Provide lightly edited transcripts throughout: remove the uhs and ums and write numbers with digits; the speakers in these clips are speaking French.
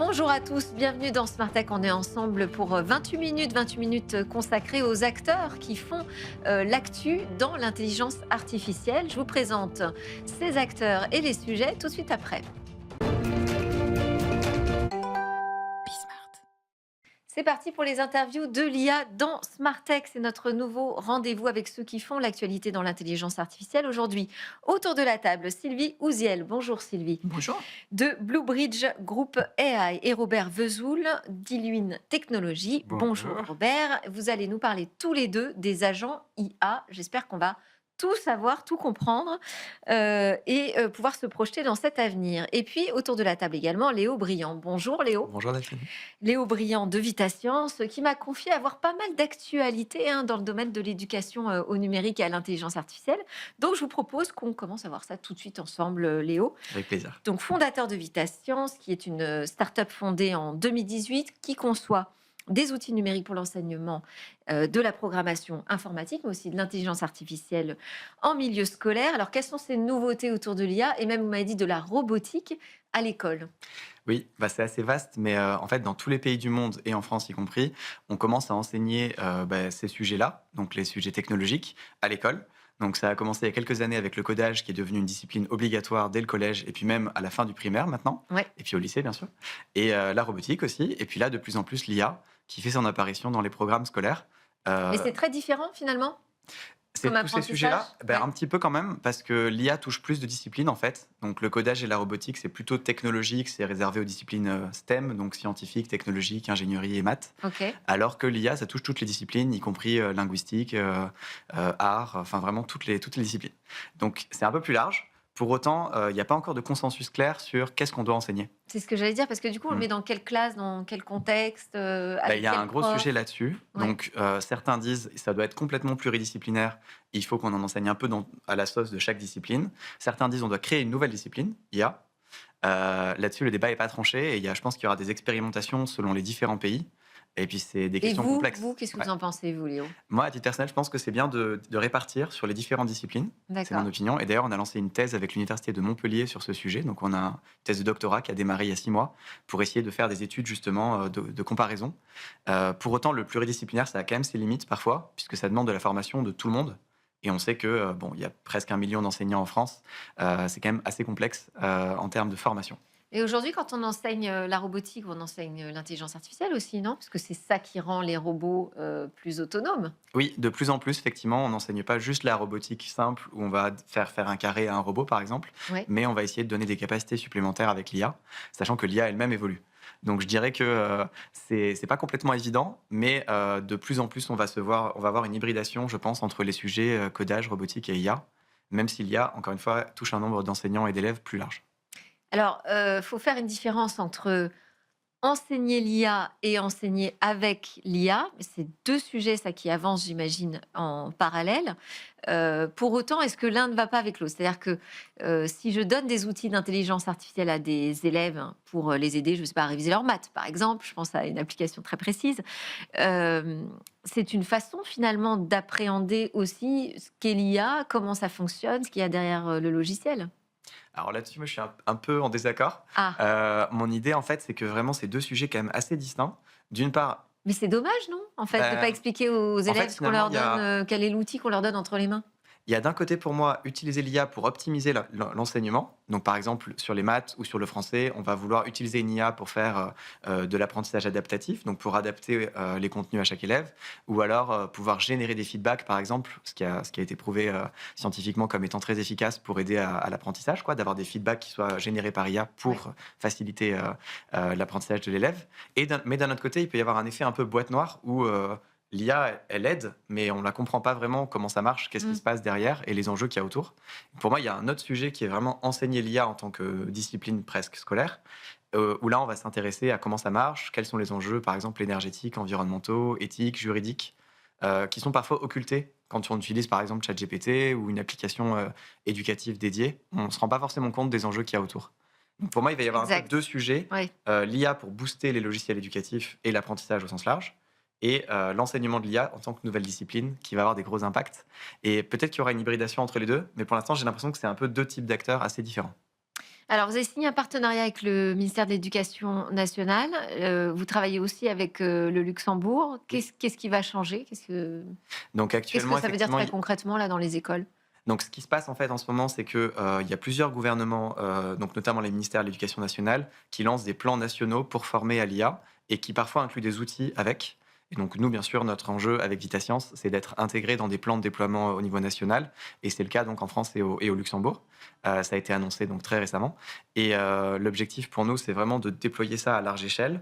Bonjour à tous, bienvenue dans Smart Tech. On est ensemble pour 28 minutes consacrées aux acteurs qui font l'actu dans l'intelligence artificielle. Je vous présente ces acteurs et les sujets tout de suite après. C'est parti pour les interviews de l'IA dans Smart Tech. C'est notre nouveau rendez-vous avec ceux qui font l'actualité dans l'intelligence artificielle. Aujourd'hui, autour de la table, Sylvie Ouziel. Bonjour Sylvie. Bonjour. De Bluebridge Group AI et Robert Vesoul d'Iluin Technologies. Bonjour Robert. Vous allez nous parler tous les deux des agents IA. J'espère qu'on va tout savoir, tout comprendre et pouvoir se projeter dans cet avenir. Et puis, autour de la table également, Léo Briand. Bonjour Léo. Bonjour Delphine. Léo Briand de VitaScience, qui m'a confié avoir pas mal d'actualités dans le domaine de l'éducation au numérique et à l'intelligence artificielle. Donc, je vous propose qu'on commence à voir ça tout de suite ensemble, Léo. Avec plaisir. Donc, fondateur de VitaScience, qui est une start-up fondée en 2018, qui conçoit des outils numériques pour l'enseignement de la programmation informatique, mais aussi de l'intelligence artificielle en milieu scolaire. Alors, quelles sont ces nouveautés autour de l'IA et même, vous m'avez dit, de la robotique à l'école? Oui, c'est assez vaste, mais en fait, dans tous les pays du monde, et en France y compris, on commence à enseigner ces sujets-là, donc les sujets technologiques, à l'école. Donc ça a commencé il y a quelques années avec le codage, qui est devenu une discipline obligatoire dès le collège, et puis même à la fin du primaire maintenant, Ouais. et puis au lycée, bien sûr. Et la robotique aussi, et puis là, de plus en plus, l'IA, qui fait son apparition dans les programmes scolaires. Mais c'est très différent, finalement, C'est comme tous ces apprentissage. sujets-là, Ouais. un petit peu quand même, parce que l'IA touche plus de disciplines en fait. Donc le codage et la robotique, c'est plutôt technologique, c'est réservé aux disciplines STEM, donc scientifiques, technologiques, ingénierie et maths. Ok. Alors que l'IA, ça touche toutes les disciplines, y compris linguistique, art, enfin vraiment toutes les disciplines. Donc c'est un peu plus large. Pour autant, il n'y a pas encore de consensus clair sur qu'est-ce qu'on doit enseigner. C'est ce que j'allais dire, parce que du coup, on le Mm. met dans quelle classe, dans quel contexte, avec Il y a quel un gros prof? sujet là-dessus. Ouais. Donc, certains disent que ça doit être complètement pluridisciplinaire. Il faut qu'on en enseigne un peu à la sauce de chaque discipline. Certains disent qu'on doit créer une nouvelle discipline, IA. Là-dessus, le débat n'est pas tranché. Et je pense qu'il y aura des expérimentations selon les différents pays. Et puis, c'est des Et questions complexes. vous, qu'est-ce que Ouais. vous en pensez, vous, Léo? Moi, à titre personnel, je pense que c'est bien de répartir sur les différentes disciplines. C'est mon D'accord. opinion. Et d'ailleurs, on a lancé une thèse avec l'Université de Montpellier sur ce sujet. Donc, on a une thèse de doctorat qui a démarré il y a 6 mois pour essayer de faire des études, justement, de comparaison. Pour autant, le pluridisciplinaire, ça a quand même ses limites parfois, puisque ça demande de la formation de tout le monde. Et on sait que, il y a presque 1 million d'enseignants en France. C'est quand même assez complexe en termes de formation. Et aujourd'hui, quand on enseigne la robotique, on enseigne l'intelligence artificielle aussi, non? Parce que c'est ça qui rend les robots plus autonomes. Oui, de plus en plus, effectivement, on n'enseigne pas juste la robotique simple où on va faire un carré à un robot, par exemple, Ouais. mais on va essayer de donner des capacités supplémentaires avec l'IA, sachant que l'IA elle-même évolue. Donc je dirais que c'est pas complètement évident, mais de plus en plus, on va avoir une hybridation, je pense, entre les sujets codage, robotique et IA, même si l'IA, encore une fois, touche un nombre d'enseignants et d'élèves plus large. Alors, faut faire une différence entre enseigner l'IA et enseigner avec l'IA. C'est deux sujets, ça, qui avancent, j'imagine, en parallèle. Pour autant, est-ce que l'un ne va pas avec l'autre? C'est-à-dire que si je donne des outils d'intelligence artificielle à des élèves pour les aider, je ne sais pas, à réviser leurs maths, par exemple, je pense à une application très précise, c'est une façon finalement d'appréhender aussi ce qu'est l'IA, comment ça fonctionne, ce qu'il y a derrière le logiciel. Alors là-dessus, moi, je suis un peu en désaccord. Ah, Mon idée, en fait, c'est que vraiment, c'est deux sujets quand même assez distincts. D'une part, mais c'est dommage, non? En fait, de ne bah, pas expliquer aux en élèves fait, ce qu'on leur finalement, il y a donne, quel est l'outil qu'on leur donne entre les mains. Il y a d'un côté pour moi utiliser l'IA pour optimiser l'enseignement. Donc par exemple sur les maths ou sur le français, on va vouloir utiliser une IA pour faire de l'apprentissage adaptatif, donc pour adapter les contenus à chaque élève, ou alors pouvoir générer des feedbacks par exemple, ce qui a été prouvé scientifiquement comme étant très efficace pour aider à l'apprentissage, quoi, d'avoir des feedbacks qui soient générés par IA pour Ouais. faciliter l'apprentissage de l'élève. Mais d'un autre côté, il peut y avoir un effet un peu boîte noire où l'IA, elle aide, mais on ne la comprend pas vraiment comment ça marche, qu'est-ce qui Mm. se passe derrière et les enjeux qu'il y a autour. Pour moi, il y a un autre sujet qui est vraiment enseigner l'IA en tant que discipline presque scolaire, où là, on va s'intéresser à comment ça marche, quels sont les enjeux, par exemple, énergétiques, environnementaux, éthiques, juridiques, qui sont parfois occultés quand on utilise, par exemple, ChatGPT ou une application éducative dédiée. On ne se rend pas forcément compte des enjeux qu'il y a autour. Donc pour moi, il va y avoir un peu Exact. deux sujets. Ouais. L'IA pour booster les logiciels éducatifs et l'apprentissage au sens large, et l'enseignement de l'IA en tant que nouvelle discipline qui va avoir des gros impacts. Et peut-être qu'il y aura une hybridation entre les deux, mais pour l'instant, j'ai l'impression que c'est un peu deux types d'acteurs assez différents. Alors, vous avez signé un partenariat avec le ministère de l'Éducation nationale. Vous travaillez aussi avec le Luxembourg. Oui. Qu'est-ce qui va changer? Donc Qu'est-ce que actuellement, ça veut dire effectivement, très concrètement là dans les écoles? donc, ce qui se passe en fait en ce moment, c'est que il y a plusieurs gouvernements, donc notamment les ministères de l'Éducation nationale, qui lancent des plans nationaux pour former à l'IA et qui parfois incluent des outils avec. Et donc nous, bien sûr, notre enjeu avec VitaScience, c'est d'être intégré dans des plans de déploiement au niveau national, et c'est le cas donc en France et au Luxembourg. Ça a été annoncé donc très récemment. Et l'objectif pour nous, c'est vraiment de déployer ça à large échelle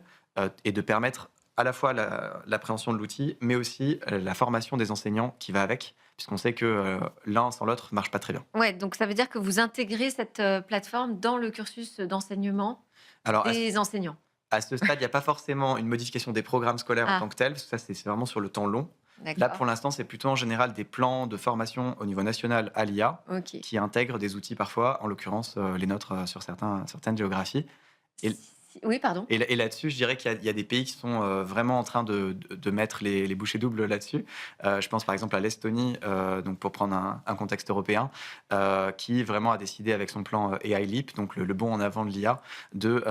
et de permettre à la fois l'appréhension de l'outil, mais aussi la formation des enseignants qui va avec, puisqu'on sait que l'un sans l'autre marche pas très bien. Ouais, donc ça veut dire que vous intégrez cette plateforme dans le cursus d'enseignement Alors des enseignants. à ce stade, il n'y a pas forcément une modification des programmes scolaires en Ah, tant que tels, parce que ça c'est vraiment sur le temps long. Là, d'accord. pour l'instant, c'est plutôt en général des plans de formation au niveau national à l'IA Ok. qui intègrent des outils parfois, en l'occurrence les nôtres sur certaines géographies. Et, Oui, pardon. et là-dessus, je dirais qu'il y a des pays qui sont vraiment en train de mettre les bouchées doubles là-dessus. Je pense par exemple à l'Estonie, donc pour prendre un contexte européen, qui vraiment a décidé avec son plan AI Leap, donc le bond en avant de l'IA, de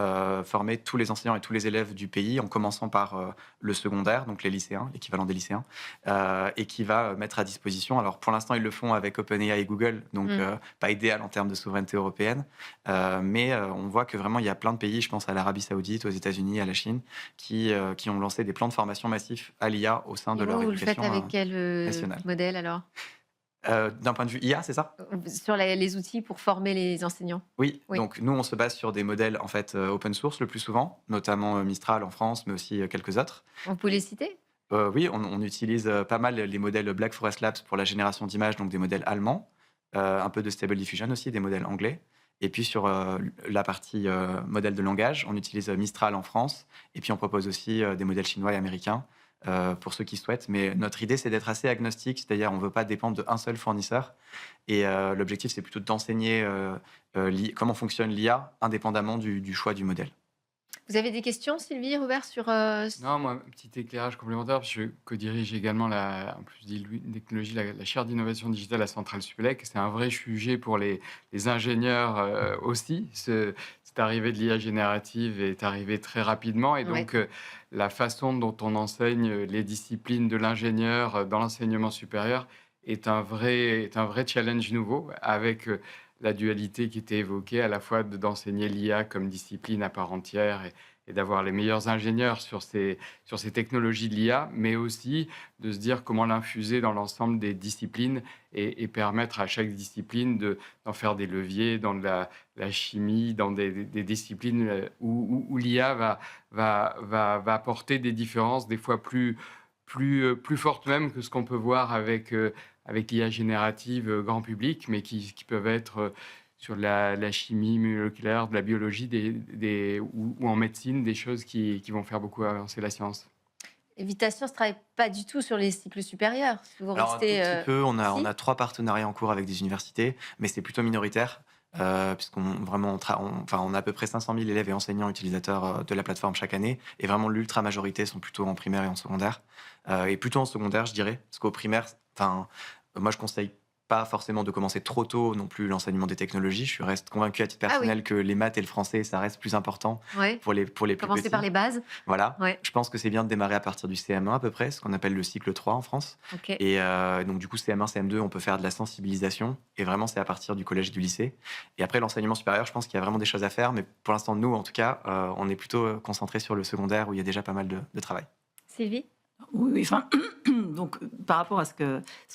former tous les enseignants et tous les élèves du pays, en commençant par le secondaire, donc les lycéens, l'équivalent des lycéens, et qui va mettre à disposition. Alors pour l'instant, ils le font avec OpenAI et Google, donc Mm. pas idéal en termes de souveraineté européenne, mais on voit que vraiment il y a plein de pays, je pense à l'Arabie Saoudite, aux États-Unis, à la Chine, qui ont lancé des plans de formation massifs à l'IA au sein de Et leur vous le faites éducation avec quel nationale. modèle alors? D'un point de vue IA, c'est ça? Sur les outils pour former les enseignants? Oui, Oui. donc nous, on se base sur des modèles en fait open source le plus souvent, notamment Mistral en France, mais aussi quelques autres. On peut les citer? Oui, on utilise pas mal les modèles Black Forest Labs pour la génération d'images, donc des modèles allemands, un peu de Stable Diffusion aussi, des modèles anglais. Et puis sur la partie modèle de langage, on utilise Mistral en France, et puis on propose aussi des modèles chinois et américains pour ceux qui souhaitent. Mais notre idée, c'est d'être assez agnostique, c'est-à-dire on ne veut pas dépendre d'un seul fournisseur. Et l'objectif, c'est plutôt d'enseigner comment fonctionne l'IA indépendamment du choix du modèle. Vous avez des questions, Sylvie, Robert, sur... Non, moi, un petit éclairage complémentaire, parce que je co-dirige également, en plus d'Illumin Technologies, la chaire d'innovation digitale à Centrale Supélec. C'est un vrai sujet pour les ingénieurs aussi. Cette arrivée de l'IA générative est arrivée très rapidement. Et Ouais. donc, la façon dont on enseigne les disciplines de l'ingénieur dans l'enseignement supérieur est un vrai challenge nouveau, avec la dualité qui était évoquée, à la fois d'enseigner l'IA comme discipline à part entière et d'avoir les meilleurs ingénieurs sur ces technologies de l'IA, mais aussi de se dire comment l'infuser dans l'ensemble des disciplines et permettre à chaque discipline d'en faire des leviers dans de la chimie, dans des disciplines où l'IA va apporter des différences des fois plus fortes même que ce qu'on peut voir avec l'IA générative grand public, mais qui peuvent être sur la chimie moléculaire, de la biologie ou en médecine, des choses qui vont faire beaucoup avancer la science. Evitation ne travaille pas du tout sur les cycles supérieurs. Vous Alors un tout restez... petit peu, on si a 3 partenariats en cours avec des universités, mais c'est plutôt minoritaire, puisqu'on vraiment on a à peu près 500 000 élèves et enseignants utilisateurs de la plateforme chaque année, et vraiment l'ultra majorité sont plutôt en primaire et en secondaire. Et plutôt en secondaire, je dirais, parce qu'au primaire, moi je conseille pas forcément de commencer trop tôt non plus l'enseignement des technologies. Je reste convaincu à titre Ah oui, personnel que les maths et le français, ça reste plus important ouais. pour les plus Commencer par petits. les bases. Voilà. Ouais, Je pense que c'est bien de démarrer à partir du CM1 à peu près, ce qu'on appelle le cycle 3 en France. ok. Et donc du coup, CM1, CM2, on peut faire de la sensibilisation. Et vraiment, c'est à partir du collège et du lycée. Et après, l'enseignement supérieur, je pense qu'il y a vraiment des choses à faire. Mais pour l'instant, nous, en tout cas, on est plutôt concentré sur le secondaire où il y a déjà pas mal de travail. Sylvie? Oui, oui, enfin, donc par rapport à ce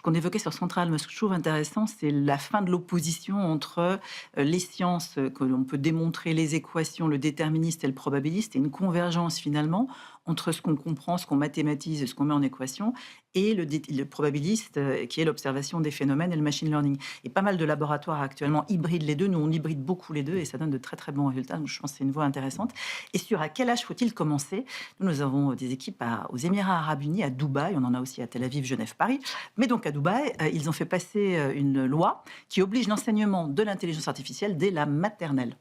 qu'on évoquait sur Centrale, moi, ce que je trouve intéressant, c'est la fin de l'opposition entre les sciences, que l'on peut démontrer les équations, le déterministe et le probabiliste, et une convergence finalement entre ce qu'on comprend, ce qu'on mathématise et ce qu'on met en équation, et le probabiliste, qui est l'observation des phénomènes et le machine learning. Et pas mal de laboratoires actuellement hybrident les deux. Nous, on hybride beaucoup les deux et ça donne de très très bons résultats. Donc, je pense que c'est une voie intéressante. Et sur à quel âge faut-il commencer? Nous avons des équipes aux Émirats Arabes Unis, à Dubaï. On en a aussi à Tel Aviv, Genève, Paris. Mais donc à Dubaï, ils ont fait passer une loi qui oblige l'enseignement de l'intelligence artificielle dès la maternelle.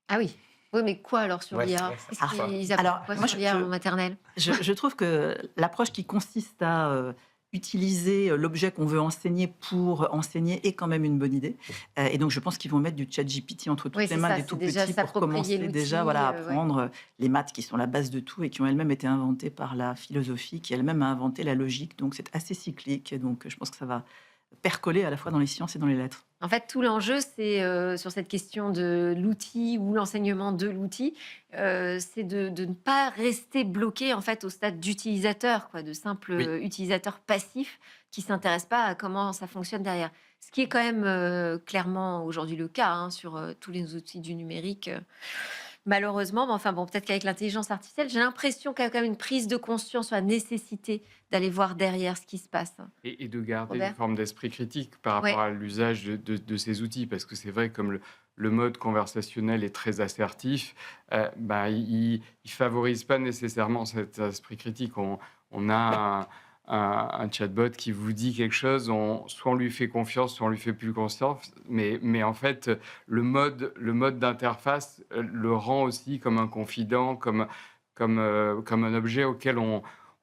Ah oui. Oui, mais quoi alors sur Ouais, l'IA? ouais, Qu'est-ce c'est ça. qu'ils apprennent Alors, quoi moi, sur l'IA en maternelle? je trouve que l'approche qui consiste à utiliser l'objet qu'on veut enseigner pour enseigner est quand même une bonne idée. Et donc, je pense qu'ils vont mettre du chat GPT entre toutes Oui, les c'est mains ça, des c'est tout déjà petits pour s'approprier commencer déjà l'outil. à Ouais. apprendre les maths qui sont la base de tout et qui ont elles-mêmes été inventées par la philosophie qui elle-même a inventé la logique. Donc, c'est assez cyclique. Et donc, je pense que ça va percoler à la fois dans les sciences et dans les lettres. En fait, tout l'enjeu, c'est sur cette question de l'outil ou l'enseignement de l'outil, c'est de ne pas rester bloqué en fait au stade d'utilisateur, quoi, de simple Oui, utilisateur passif qui s'intéresse pas à comment ça fonctionne derrière. Ce qui est quand même clairement aujourd'hui le cas hein, sur tous les outils du numérique. Malheureusement, mais enfin bon, peut-être qu'avec l'intelligence artificielle, j'ai l'impression qu'il y a quand même une prise de conscience sur la nécessité d'aller voir derrière ce qui se passe. Et de garder une Robert? forme d'esprit critique par rapport Ouais, à l'usage de ces outils, parce que c'est vrai, comme le mode conversationnel est très assertif, il favorise pas nécessairement cet esprit critique. On a un chatbot qui vous dit quelque chose, soit on lui fait confiance, soit on lui fait plus confiance, mais en fait, le mode d'interface le rend aussi comme un confident, comme un objet auquel on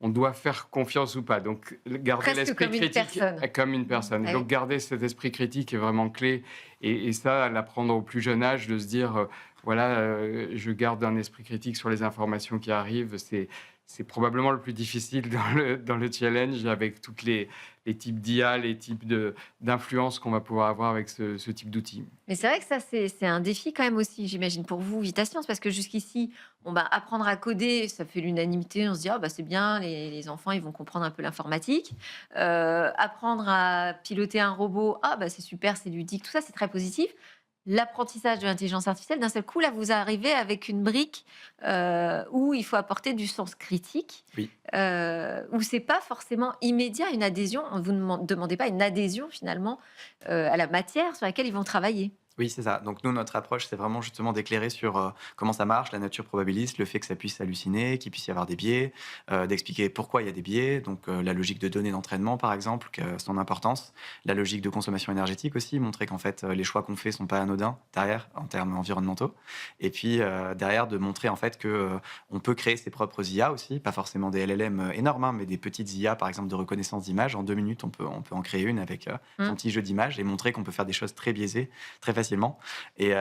doit faire confiance ou pas. Donc, garder presque l'esprit comme une critique personne. comme une personne. Et Ah donc, oui. garder cet esprit critique est vraiment clé. Et ça, à l'apprendre au plus jeune âge, de se dire, je garde un esprit critique sur les informations qui arrivent. C'est probablement le plus difficile dans le challenge, avec toutes les types d'IA, les types d'influence qu'on va pouvoir avoir avec ce type d'outils. Mais c'est vrai que ça, c'est un défi quand même aussi, j'imagine, pour vous, Vita Science, parce que jusqu'ici, bon, bah, apprendre à coder, ça fait l'unanimité. On se dit, ah, bah, c'est bien, les enfants, ils vont comprendre un peu l'informatique. Apprendre à piloter un robot, ah, bah, c'est super, c'est ludique, tout ça, c'est très positif. L'apprentissage de l'intelligence artificielle, d'un seul coup, là, vous arrivez avec une brique où il faut apporter du sens critique, oui. où c'est pas forcément immédiat une adhésion. Vous ne demandez pas une adhésion finalement à la matière sur laquelle ils vont travailler. Oui, c'est ça. Donc nous, notre approche, c'est vraiment justement d'éclairer sur comment ça marche, la nature probabiliste, le fait que ça puisse halluciner, qu'il puisse y avoir des biais, d'expliquer pourquoi il y a des biais, donc la logique de données d'entraînement, par exemple, son importance, la logique de consommation énergétique aussi, montrer qu'en fait, les choix qu'on fait sont pas anodins derrière, en termes environnementaux, et puis derrière, de montrer en fait que on peut créer ses propres IA aussi, pas forcément des LLM énormes, hein, mais des petites IA, par exemple, de reconnaissance d'image. En 2 minutes, on peut en créer une avec son petit jeu d'image et montrer qu'on peut faire des choses très biaisées, très facilement. Et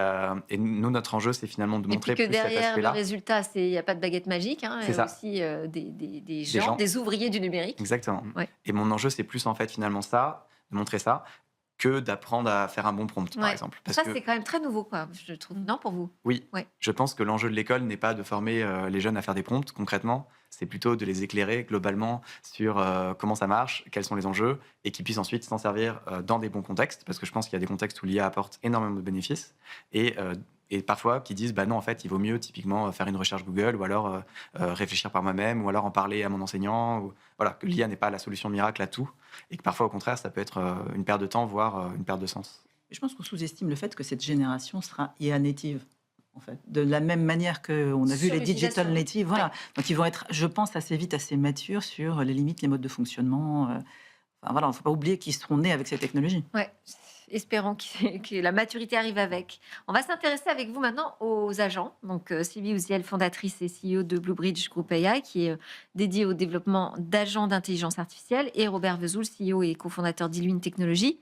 nous, notre enjeu, c'est finalement de Et puis montrer que plus cet derrière le aspect-là. résultat, il n'y a pas de baguette magique, hein, il C'est y a ça, aussi des des gens, gens. des ouvriers du numérique. Exactement. Ouais. Et mon enjeu, c'est plus en fait finalement ça, de montrer ça, que d'apprendre à faire un bon prompt, par Ouais. exemple. Parce Ça, que c'est quand même très nouveau, quoi, je trouve. Non, pour vous? oui, Ouais. je pense que l'enjeu de l'école n'est pas de former les jeunes à faire des prompts concrètement, c'est plutôt de les éclairer globalement sur comment ça marche, quels sont les enjeux, et qu'ils puissent ensuite s'en servir dans des bons contextes, parce que je pense qu'il y a des contextes où l'IA apporte énormément de bénéfices, et parfois qui disent, bah non, en fait, il vaut mieux typiquement faire une recherche Google, ou alors réfléchir par moi-même, ou alors en parler à mon enseignant, ou voilà, que l'IA n'est pas la solution miracle à tout, et que parfois, au contraire, ça peut être une perte de temps, voire une perte de sens. Je pense qu'on sous-estime le fait que cette génération sera IA native. En fait, de la même manière qu'on a vu Sur les digital l'utilisation. natives, voilà. Ouais. Donc ils vont être, je pense, assez vite assez matures sur les limites, les modes de fonctionnement. Enfin voilà, il ne faut pas oublier qu'ils seront nés avec ces technologies. Ouais, espérons que la maturité arrive avec. On va s'intéresser avec vous maintenant aux agents. Donc, Sylvie Ouziel, fondatrice et CEO de Bluebridge Group AI, qui est dédiée au développement d'agents d'intelligence artificielle, et Robert Vesoul, CEO et cofondateur d'Iluine Technologies,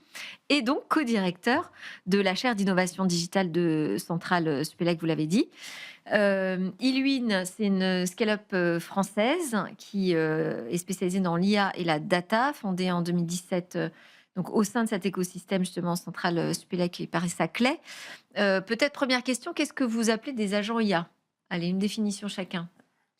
et donc co-directeur de la chaire d'innovation digitale de Centrale Supélec, vous l'avez dit. Iluine, c'est une scale-up française qui est spécialisée dans l'IA et la data, fondée en 2017 donc au sein de cet écosystème justement Centrale Supélec et Paris-Saclay. Peut-être première question, qu'est-ce que vous appelez des agents IA? Allez, une définition chacun.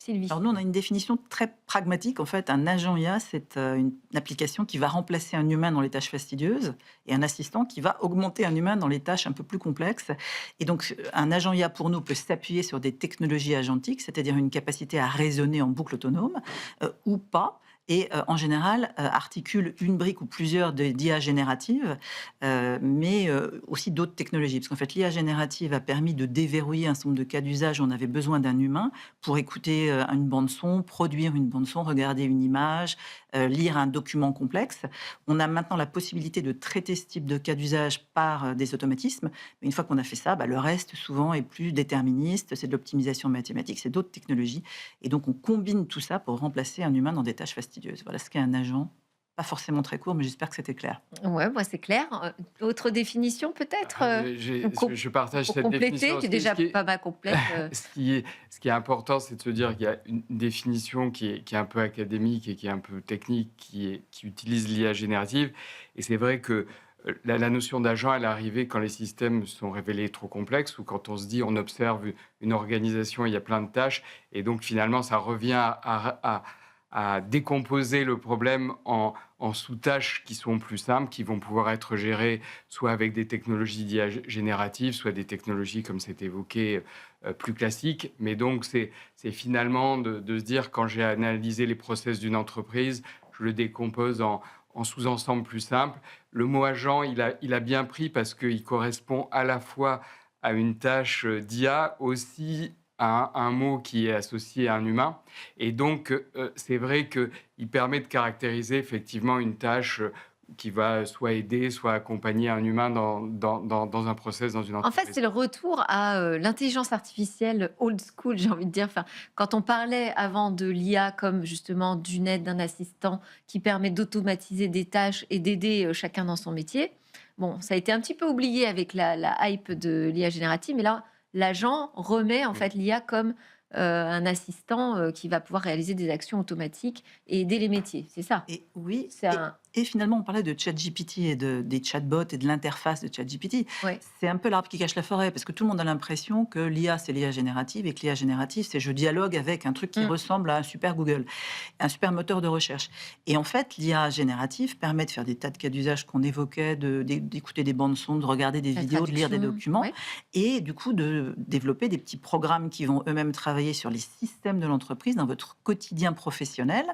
Sylvie. Alors nous, on a une définition très pragmatique. En fait, un agent IA, c'est une application qui va remplacer un humain dans les tâches fastidieuses et un assistant qui va augmenter un humain dans les tâches un peu plus complexes. Et donc, un agent IA, pour nous, peut s'appuyer sur des technologies agentiques, c'est-à-dire une capacité à raisonner en boucle autonome ou pas. Et en général, articule une brique ou plusieurs d'IA génératives, mais aussi d'autres technologies. Parce qu'en fait, l'IA générative a permis de déverrouiller un certain nombre de cas d'usage où on avait besoin d'un humain pour écouter une bande-son, produire une bande-son, regarder une image, lire un document complexe. On a maintenant la possibilité de traiter ce type de cas d'usage par des automatismes. Mais une fois qu'on a fait ça, le reste, souvent, est plus déterministe. C'est de l'optimisation mathématique, c'est d'autres technologies. Et donc, on combine tout ça pour remplacer un humain dans des tâches fastidieuses. Voilà ce qu'est un agent pas forcément très court, mais j'espère que c'était clair. Ouais, moi, c'est clair. Autre définition peut-être Je partage pour cette compléter, définition. qui est déjà pas mal complète. Ce qui est important, c'est de se dire qu'il y a une définition qui est un peu académique et qui est un peu technique, qui utilise l'IA générative. Et c'est vrai que la notion d'agent, elle est arrivée quand les systèmes sont révélés trop complexes ou quand on se dit, on observe une organisation, il y a plein de tâches. Et donc, finalement, ça revient à décomposer le problème en sous-tâches qui sont plus simples, qui vont pouvoir être gérées soit avec des technologies d'IA génératives, soit des technologies, comme c'est évoqué, plus classiques. Mais donc, c'est finalement de se dire, quand j'ai analysé les process d'une entreprise, je le décompose en sous-ensembles plus simples. Le mot agent, il a bien pris parce qu'il correspond à la fois à une tâche d'IA, aussi à un mot qui est associé à un humain. Et donc, c'est vrai qu'il permet de caractériser effectivement une tâche qui va soit aider, soit accompagner un humain dans un process, dans une En entreprise. fait, c'est le retour à l'intelligence artificielle old school, j'ai envie de dire. Enfin, quand on parlait avant de l'IA comme justement d'une aide, d'un assistant qui permet d'automatiser des tâches et d'aider chacun dans son métier, bon, ça a été un petit peu oublié avec la hype de l'IA générative, mais là, l'agent remet en fait l'IA comme un assistant qui va pouvoir réaliser des actions automatiques et aider les métiers. C'est ça. Et oui, C'est un... et finalement, on parlait de ChatGPT et des chatbots et de l'interface de ChatGPT. Ouais. C'est un peu l'arbre qui cache la forêt, parce que tout le monde a l'impression que l'IA, c'est l'IA générative, et que l'IA générative, c'est je dialogue avec un truc qui ressemble à un super Google, un super moteur de recherche. Et en fait, l'IA générative permet de faire des tas de cas d'usage qu'on évoquait, d'écouter des bandes son, de regarder des La vidéos, de lire des traduction, documents, ouais. et du coup de développer des petits programmes qui vont eux-mêmes travailler sur les systèmes de l'entreprise dans votre quotidien professionnel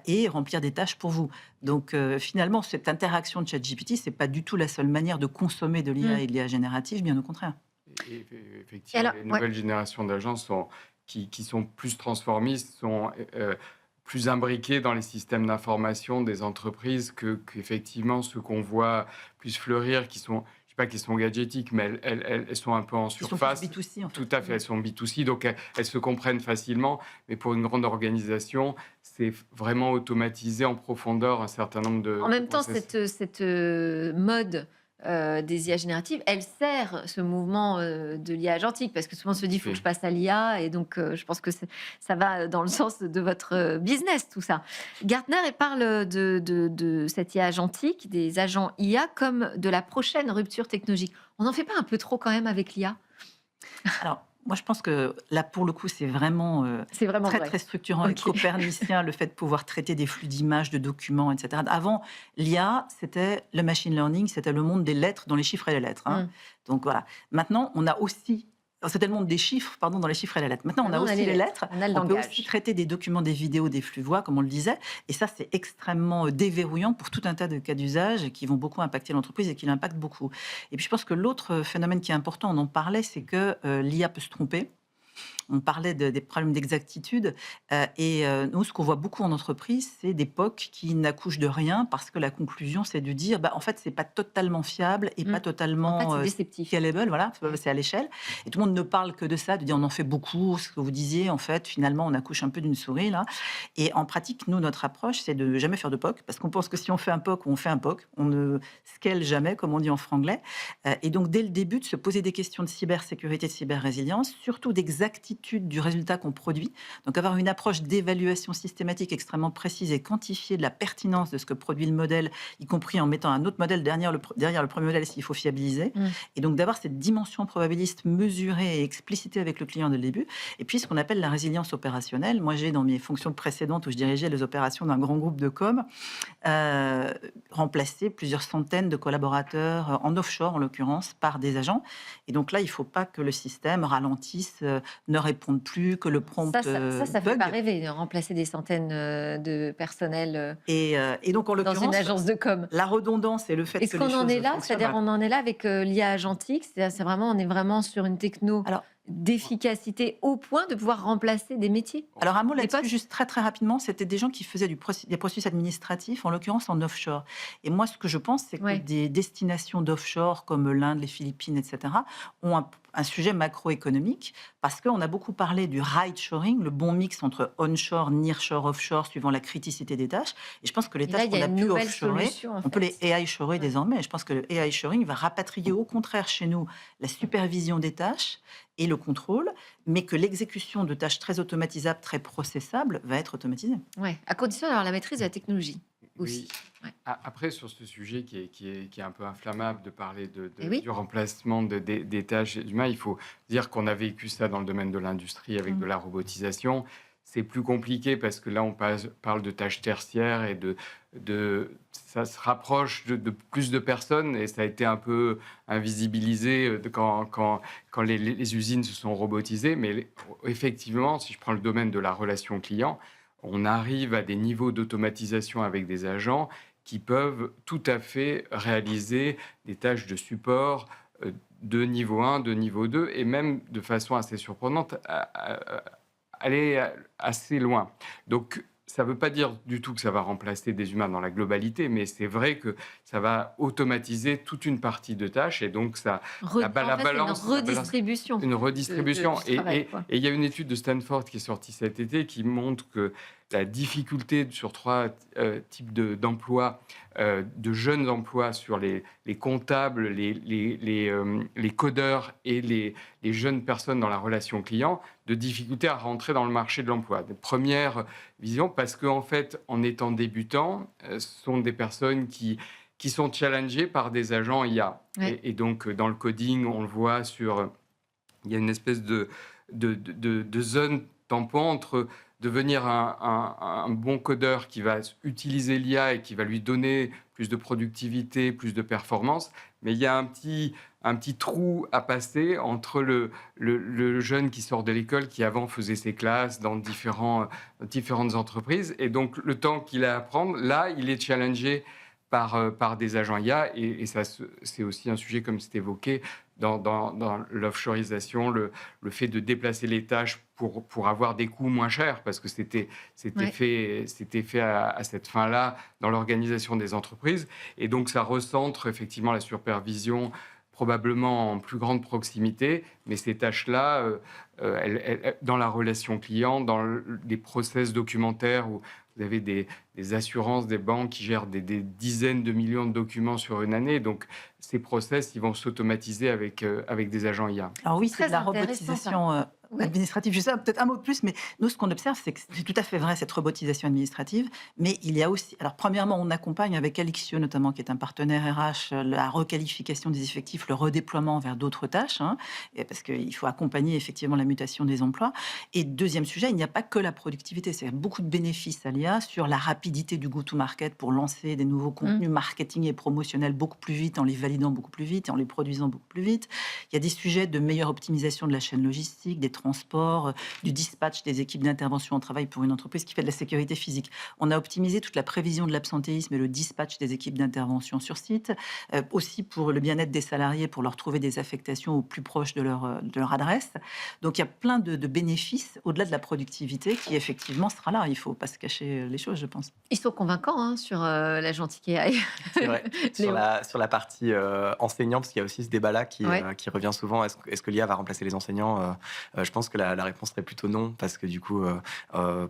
et remplir des tâches pour vous. Donc finalement, cette interaction de ChatGPT, c'est pas du tout la seule manière de consommer de l'IA et de l'IA générative, bien au contraire. Et effectivement, Alors, les nouvelles générations d'agents qui sont plus transformistes, sont plus imbriqués dans les systèmes d'information des entreprises qu'effectivement ceux qu'on voit plus fleurir, qui sont, je sais pas, qui sont gadgetiques, mais elles sont un peu en surface. Ils sont plus B2C, en fait. Tout à fait, elles sont B2C, donc elles se comprennent facilement. Mais pour une grande organisation, c'est vraiment automatisé en profondeur un certain nombre de En même temps, process. cette mode des IA génératives, elle sert ce mouvement de l'IA agentique, parce que souvent on se dit, il faut que je passe à l'IA, et donc je pense que ça va dans le sens de votre business, tout ça. Gartner parle de cette IA agentique, des agents IA, comme de la prochaine rupture technologique. On n'en fait pas un peu trop quand même avec l'IA? Alors, moi, je pense que là, pour le coup, c'est vraiment C'est vraiment très, vrai. très structurant et Ok. copernicien, le fait de pouvoir traiter des flux d'images, de documents, etc. Avant, l'IA, c'était le machine learning, c'était le monde des lettres dans les chiffres et les lettres. Hein. Donc voilà. Maintenant, on a aussi... C'était le monde des chiffres, pardon, dans les chiffres et les lettres. Maintenant, on a Maintenant, aussi les lettres. On a le On peut langage. aussi traiter des documents, des vidéos, des flux voix, comme on le disait. Et ça, c'est extrêmement déverrouillant pour tout un tas de cas d'usage qui vont beaucoup impacter l'entreprise et qui l'impactent beaucoup. Et puis, je pense que l'autre phénomène qui est important, on en parlait, c'est que l'IA peut se tromper. On parlait des problèmes d'exactitude. Nous, ce qu'on voit beaucoup en entreprise, c'est des POC qui n'accouchent de rien parce que la conclusion, c'est de dire, en fait, c'est pas totalement fiable et pas En totalement fait, c'est déceptif. scalable. Voilà, c'est à l'échelle. Et tout le monde ne parle que de ça, de dire on en fait beaucoup. Ce que vous disiez, en fait, finalement, on accouche un peu d'une souris là. Et en pratique, nous, notre approche, c'est de jamais faire de POC parce qu'on pense que si on fait un POC, on fait un POC. On ne scale jamais, comme on dit en franglais. Et donc, dès le début, de se poser des questions de cybersécurité, de cyber-résilience, surtout d'exactitude du résultat qu'on produit. Donc, avoir une approche d'évaluation systématique extrêmement précise et quantifiée de la pertinence de ce que produit le modèle, y compris en mettant un autre modèle derrière le premier modèle s'il faut fiabiliser. Et donc, d'avoir cette dimension probabiliste mesurée et explicitée avec le client dès le début. Et puis, ce qu'on appelle la résilience opérationnelle. Moi, j'ai dans mes fonctions précédentes où je dirigeais les opérations d'un grand groupe de com, remplacé plusieurs centaines de collaborateurs en offshore, en l'occurrence, par des agents. Et donc là, il ne faut pas que le système ralentisse, ne réponde plus, que le prompt Ça fait bug. pas rêver de remplacer des centaines de personnels Et donc, en dans l'occurrence, une agence de com. la redondance et le fait Est-ce que les qu'on en choses est là? fonctionnent, C'est-à-dire, voilà. on en est là avec l'IA agentique? On est vraiment sur une techno Alors, d'efficacité au point de pouvoir remplacer des métiers. Alors un mot Des là-dessus, postes. juste très très rapidement, c'était des gens qui faisaient des processus administratifs, en l'occurrence en offshore. Et moi, ce que je pense, c'est que Ouais. des destinations d'offshore comme l'Inde, les Philippines, etc., ont un sujet macroéconomique parce qu'on a beaucoup parlé du ride shoring, le bon mix entre onshore, nearshore, offshore, suivant la criticité des tâches. Et je pense que les Et là, tâches il y qu'on a a une pu nouvelle offshorer, solution, en on peut les fait. AI shorer Ouais. désormais. Et je pense que le AI shoring va rapatrier au contraire chez nous la supervision des tâches et le contrôle, mais que l'exécution de tâches très automatisables, très processables, va être automatisée. Ouais. À condition d'avoir la maîtrise de la technologie aussi. Oui. Ouais. Après, sur ce sujet qui est un peu inflammable de parler Eh oui. du remplacement des tâches humaines, il faut dire qu'on a vécu ça dans le domaine de l'industrie avec de la robotisation. C'est plus compliqué parce que là, on parle de tâches tertiaires et ça se rapproche de plus de personnes et ça a été un peu invisibilisé quand les usines se sont robotisées. Mais effectivement, si je prends le domaine de la relation client, on arrive à des niveaux d'automatisation avec des agents qui peuvent tout à fait réaliser des tâches de support de niveau 1, de niveau 2, et même de façon assez surprenante, aller assez loin. Donc, ça ne veut pas dire du tout que ça va remplacer des humains dans la globalité, mais c'est vrai que ça va automatiser toute une partie de tâches, et donc ça, En fait, c'est une balance, redistribution une redistribution. du travail, quoi. Et il y a une étude de Stanford qui est sortie cet été qui montre que la difficulté sur 3 types d'emplois, de jeunes emplois sur les comptables, les codeurs et les jeunes personnes dans la relation client, de difficulté à rentrer dans le marché de l'emploi. De première vision, parce qu'en fait, en étant débutants, ce sont des personnes qui sont challengées par des agents IA. Ouais. Et donc, dans le coding, on le voit il y a une espèce de zone tampon entre devenir un bon codeur qui va utiliser l'IA et qui va lui donner plus de productivité, plus de performance, mais il y a un petit trou à passer entre le jeune qui sort de l'école, qui avant faisait ses classes dans différentes entreprises, et donc le temps qu'il a à apprendre, là, il est challengé par des agents IA, et ça, c'est aussi un sujet, comme c'est évoqué, dans l'offshoreisation, le fait de déplacer les tâches pour avoir des coûts moins chers, parce que c'était Ouais. fait à cette fin-là dans l'organisation des entreprises. Et donc, ça recentre effectivement la supervision probablement en plus grande proximité, mais ces tâches-là, dans la relation client, dans les process documentaires où vous avez des assurances, des banques qui gèrent des dizaines de millions de documents sur une année. Donc, ces process, ils vont s'automatiser avec des agents IA. Alors oui, c'est Très de la intéressant, ça. robotisation Ouais. administrative. Je sais, peut-être un mot de plus, mais nous, ce qu'on observe, c'est que c'est tout à fait vrai, cette robotisation administrative. Mais il y a aussi... Alors, premièrement, on accompagne avec Alixio, notamment, qui est un partenaire RH, la requalification des effectifs, le redéploiement vers d'autres tâches, parce qu'il faut accompagner effectivement la mutation des emplois. Et deuxième sujet, il n'y a pas que la productivité. C'est beaucoup de bénéfices à l'IA sur la rapidité du go-to-market pour lancer des nouveaux contenus marketing et promotionnels beaucoup plus vite, en les validant beaucoup plus vite et en les produisant beaucoup plus vite. Il y a des sujets de meilleure optimisation de la chaîne logistique, des transports, du dispatch des équipes d'intervention au travail pour une entreprise qui fait de la sécurité physique. On a optimisé toute la prévision de l'absentéisme et le dispatch des équipes d'intervention sur site, aussi pour le bien-être des salariés, pour leur trouver des affectations au plus proche de leur adresse. Donc il y a plein de bénéfices au-delà de la productivité qui effectivement sera là. Il ne faut pas se cacher les choses, je pense. Ils sont convaincants sur la gentille AI. C'est vrai. Léo. Sur la partie enseignant, parce qu'il y a aussi ce débat-là qui revient souvent. Est-ce que l'IA va remplacer les enseignants Je pense que la réponse serait plutôt non, parce que du coup,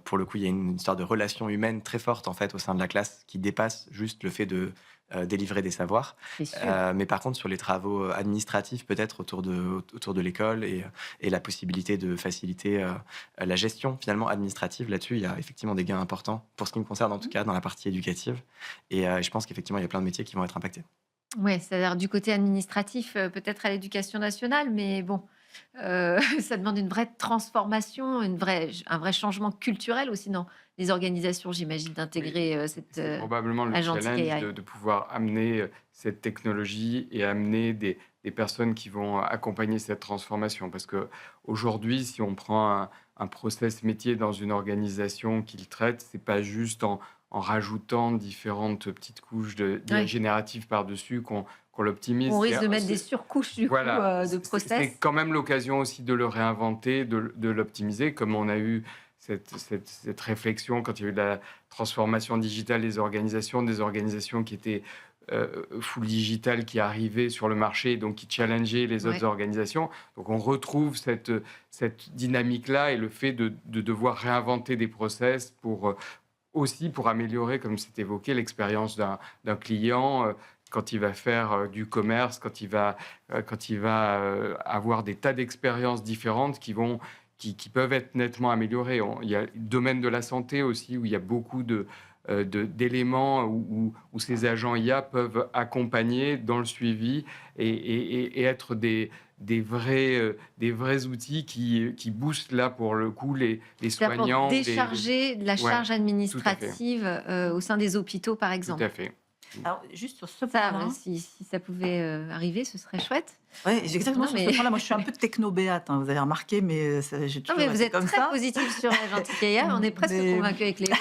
pour le coup, il y a une histoire de relation humaine très forte en fait au sein de la classe qui dépasse juste le fait de délivrer des savoirs. C'est sûr. Mais par contre, sur les travaux administratifs, peut-être autour de l'école et la possibilité de faciliter la gestion finalement administrative, là-dessus, il y a effectivement des gains importants pour ce qui me concerne en tout cas dans la partie éducative. Et je pense qu'effectivement, il y a plein de métiers qui vont être impactés. Oui, c'est-à-dire du côté administratif, peut-être à l'éducation nationale, mais bon, ça demande une vraie transformation, un vrai changement culturel aussi dans les organisations, j'imagine, d'intégrer cette C'est probablement le agentique challenge AI. de pouvoir amener cette technologie et amener des personnes qui vont accompagner cette transformation. Parce qu'aujourd'hui, si on prend un process métier dans une organisation qu'il traite, c'est pas juste en rajoutant différentes petites couches d'IA Ouais. générative par-dessus qu'on l'optimise. On risque de mettre C'est- des surcouches du voilà, coup de c'est process. quand même l'occasion aussi de le réinventer, de l'optimiser, comme on a eu cette réflexion quand il y a eu la transformation digitale des organisations qui étaient full digital qui arrivaient sur le marché, donc qui challengeaient les autres Ouais. organisations. Donc on retrouve cette dynamique-là et le fait de devoir réinventer des process aussi pour améliorer, comme c'est évoqué, l'expérience d'un client quand il va faire du commerce, quand il va avoir des tas d'expériences différentes qui peuvent être nettement améliorées. Il y a le domaine de la santé aussi, où il y a beaucoup d'éléments où ces agents IA peuvent accompagner dans le suivi et être des vrais outils qui boostent là pour le coup les C'est-à-dire pour soignants. décharger de la Ouais, charge tout à fait. administrative au sein des hôpitaux, par Tout exemple. à fait. Alors, juste sur ce Ça, point-là, si ça pouvait arriver, ce serait chouette. ouais, exactement Non, sur mais- ce point-là, moi je suis un peu techno-béate, hein, vous avez remarqué, mais j'ai Non, toujours mais vous été êtes comme très ça. positif sur la gentille IA. On est presque Mais- convaincus avec Léo.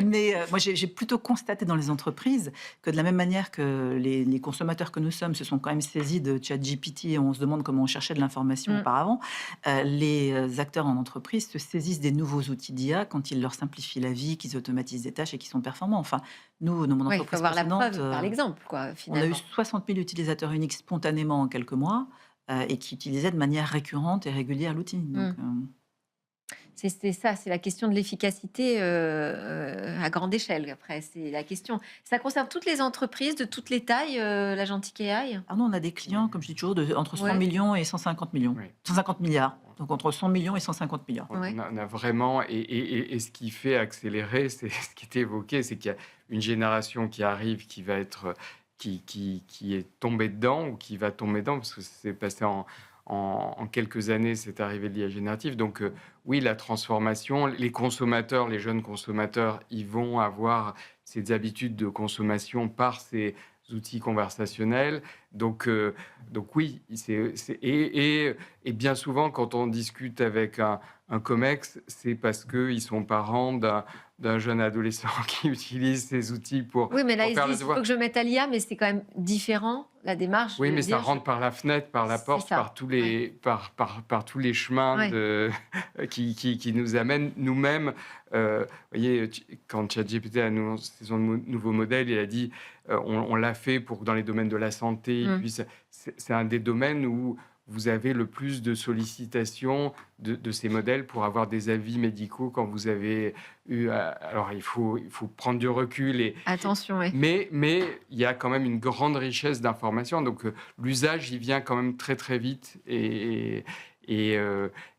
Mais moi, j'ai plutôt constaté dans les entreprises que de la même manière que les consommateurs que nous sommes se sont quand même saisis de ChatGPT et on se demande comment on cherchait de l'information Mm. auparavant, les acteurs en entreprise se saisissent des nouveaux outils d'IA quand ils leur simplifient la vie, qu'ils automatisent des tâches et qu'ils sont performants. Enfin, nous, dans mon Ouais, il faut entreprise avoir la précédente, preuve par l'exemple, quoi, on a eu finalement. 60 000 utilisateurs uniques spontanément en quelques mois et qui utilisaient de manière récurrente et régulière l'outil. Donc, C'est ça, c'est la question de l'efficacité à grande échelle. Après, c'est la question. Ça concerne toutes les entreprises de toutes les tailles, la gentille AI. ah non, on a des clients, comme je dis toujours, entre 100 Ouais. millions et 150 millions. Oui. 150 milliards. Donc entre 100 millions et 150 milliards. Ouais. On a vraiment, et ce qui fait accélérer, c'est ce qui était évoqué, c'est qu'il y a une génération qui arrive, qui va être, qui est tombée dedans ou qui va tomber dedans, parce que c'est passé en quelques années, c'est arrivé de l'IA générative. Donc oui, la transformation, les consommateurs, les jeunes consommateurs, ils vont avoir ces habitudes de consommation par ces outils conversationnels. Donc oui, et bien souvent, quand on discute avec un COMEX, c'est parce qu'ils sont parents d'un jeune adolescent qui utilise ces outils pour Oui, mais là, pour ils se faire les disent, il devoirs. faut que je mette à l'IA, mais c'est quand même différent, la démarche. Oui, de mais ça dire, rentre par la fenêtre, par la C'est porte, ça, par tous les, par tous les chemins Ouais. qui nous amènent nous-mêmes. Vous voyez, quand ChatGPT a annoncé son nouveau modèle, il a dit on l'a fait pour dans les domaines de la santé. Et puis c'est un des domaines où vous avez le plus de sollicitations de ces modèles pour avoir des avis médicaux quand vous avez eu. Alors il faut prendre du recul Attention, oui. mais il y a quand même une grande richesse d'informations. Donc, l'usage, il vient quand même très, très vite. Et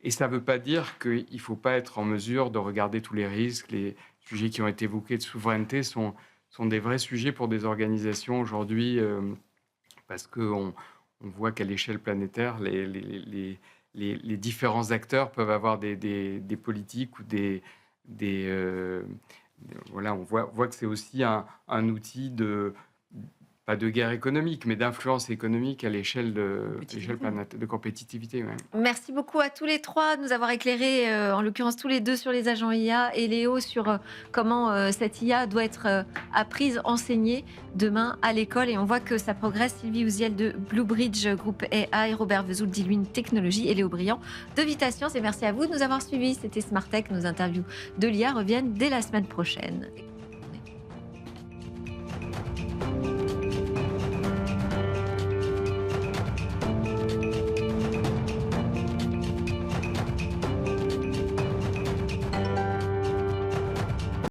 ça ne veut pas dire qu'il ne faut pas être en mesure de regarder tous les risques. Les sujets qui ont été évoqués de souveraineté sont des vrais sujets pour des organisations aujourd'hui, parce qu'on voit qu'à l'échelle planétaire, les différents acteurs peuvent avoir des politiques ou voilà, on voit que c'est aussi un outil pas de guerre économique, mais d'influence économique à l'échelle de compétitivité. Ouais. Merci beaucoup à tous les trois de nous avoir éclairés, en l'occurrence tous les deux sur les agents IA et Léo sur comment cette IA doit être apprise, enseignée demain à l'école. Et on voit que ça progresse. Sylvie Ouziel de Bluebridge Group AI, Robert Vesoul d'Illuine Technologies et Léo Briand de Vita Science. Et merci à vous de nous avoir suivis. C'était Smart Tech. Nos interviews de l'IA reviennent dès la semaine prochaine.